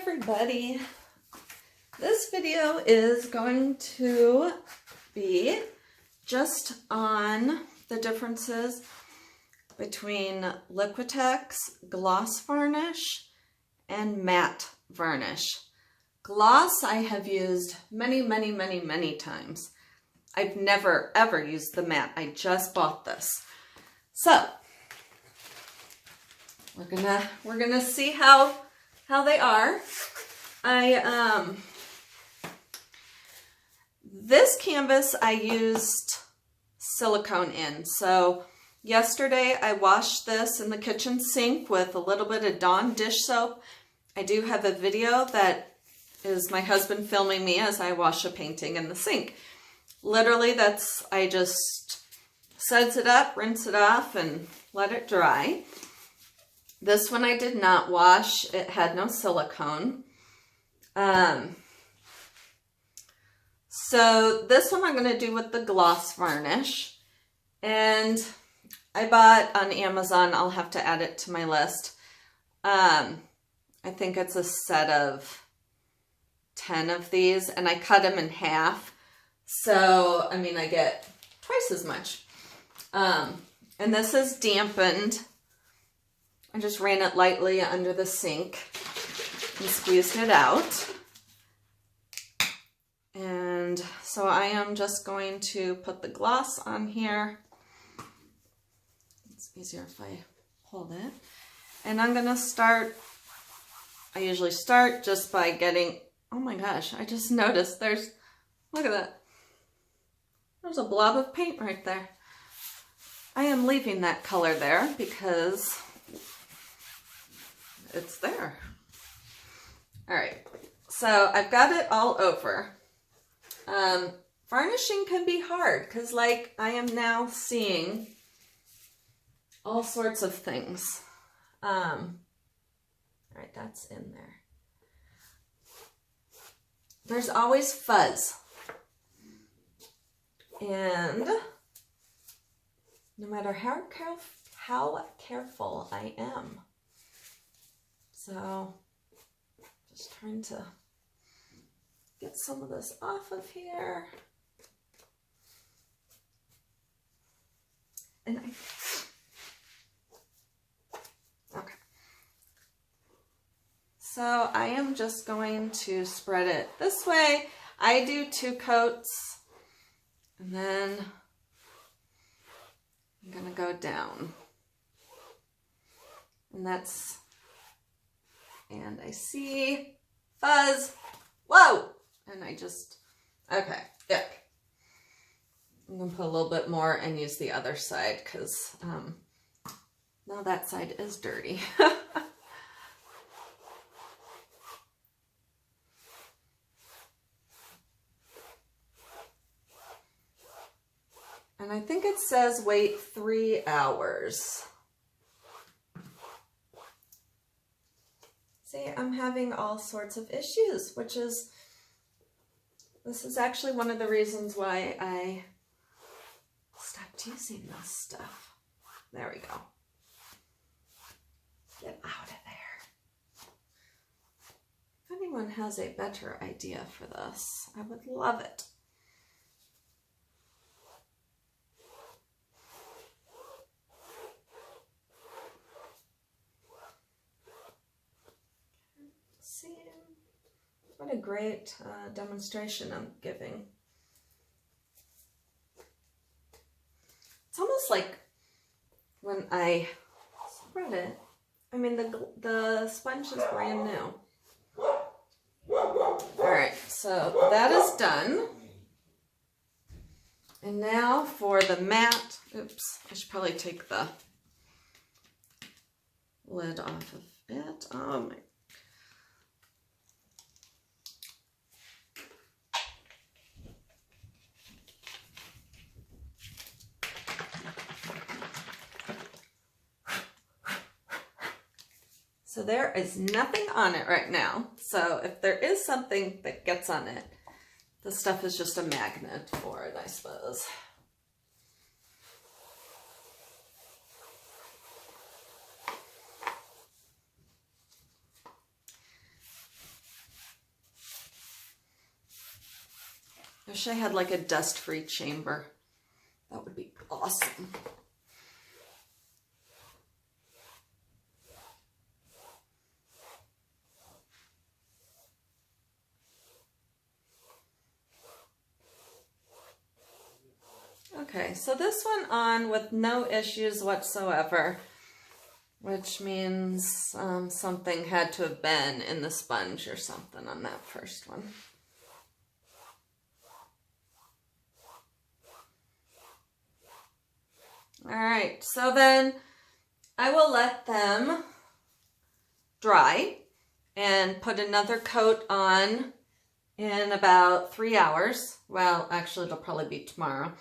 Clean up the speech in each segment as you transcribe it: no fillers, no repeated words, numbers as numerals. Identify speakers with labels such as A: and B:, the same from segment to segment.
A: everybody. This video is going to be just on the differences between Liquitex gloss varnish and matte varnish. Gloss I have used many times. I've never ever used the matte. I just bought this. So we're gonna see how they are. This canvas I used silicone in. So yesterday I washed this in the kitchen sink with a little bit of Dawn dish soap. I do have a video that is my husband filming me as I wash a painting in the sink. Literally I just suds it up, rinse it off, and let it dry. This one I did not wash. It had no silicone. So this one I'm going to do with the gloss varnish. And I bought on Amazon, I'll have to add it to my list. I think it's a set of 10 of these, and I cut them in half. So, I mean, I get twice as much. And this is dampened. I just ran it lightly under the sink and squeezed it out. And so I am just going to put the gloss on here. It's easier if I hold it. And I'm gonna start, I usually start just by getting, oh my gosh, I just noticed look at that. There's a blob of paint right there. I am leaving that color there because it's there. All right, so I've got it all over. Varnishing can be hard because, like, I am now seeing all sorts of things. All right, that's in there. There's always fuzz. And no matter how careful I am. So just trying to get some of this off of here. And okay. So I am just going to spread it this way. I do 2 coats, and then I'm gonna go down. And I see fuzz. Whoa! And I just, okay, yeah. I'm gonna put a little bit more and use the other side because now that side is dirty. And I think it says wait 3 hours. See, I'm having all sorts of issues, this is actually one of the reasons why I stopped using this stuff. There we go. Get out of there. If anyone has a better idea for this, I would love it. What a great demonstration I'm giving. It's almost like when I spread it, I mean, the sponge is brand new. All right, so that is done. And now for the matte, oops, I should probably take the lid off of it. Oh my. So there is nothing on it right now. So if there is something that gets on it, the stuff is just a magnet for it, I suppose. wish I had like a dust-free chamber. That would be awesome. Okay, so this went on with no issues whatsoever, which means something had to have been in the sponge or something on that first one. All right, so then I will let them dry and put another coat on in about 3 hours. Well, actually, it'll probably be tomorrow.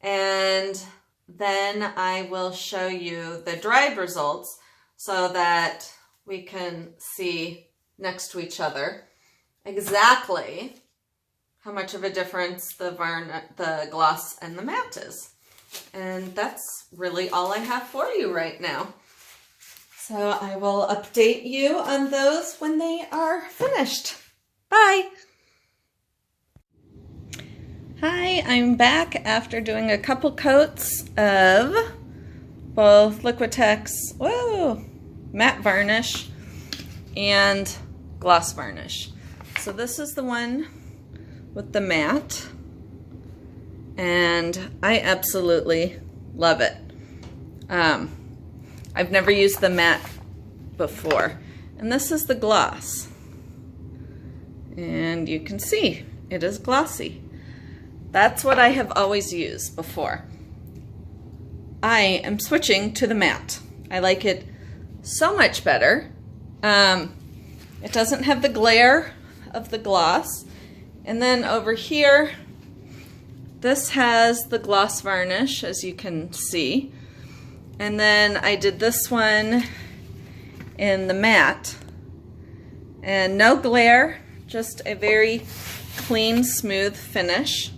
A: And then I will show you the dried results so that we can see next to each other exactly how much of a difference the gloss and the matte is. And that's really all I have for you right now. So I will update you on those when they are finished. Bye! Hi, I'm back after doing a couple coats of both Liquitex, matte varnish and gloss varnish. So this is the one with the matte, and I absolutely love it. I've never used the matte before, and this is the gloss, and you can see it is glossy. That's what I have always used before. I am switching to the matte. I like it so much better. It doesn't have the glare of the gloss. And then over here, this has the gloss varnish, as you can see. And then I did this one in the matte. And no glare, just a very clean, smooth finish.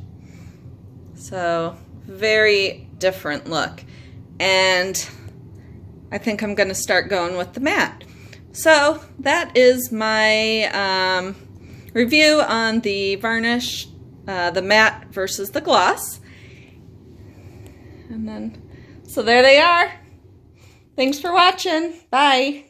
A: So very different look. And I think I'm going to start going with the matte. So that is my review on the varnish, the matte versus the gloss. And then, so there they are. Thanks for watching. Bye.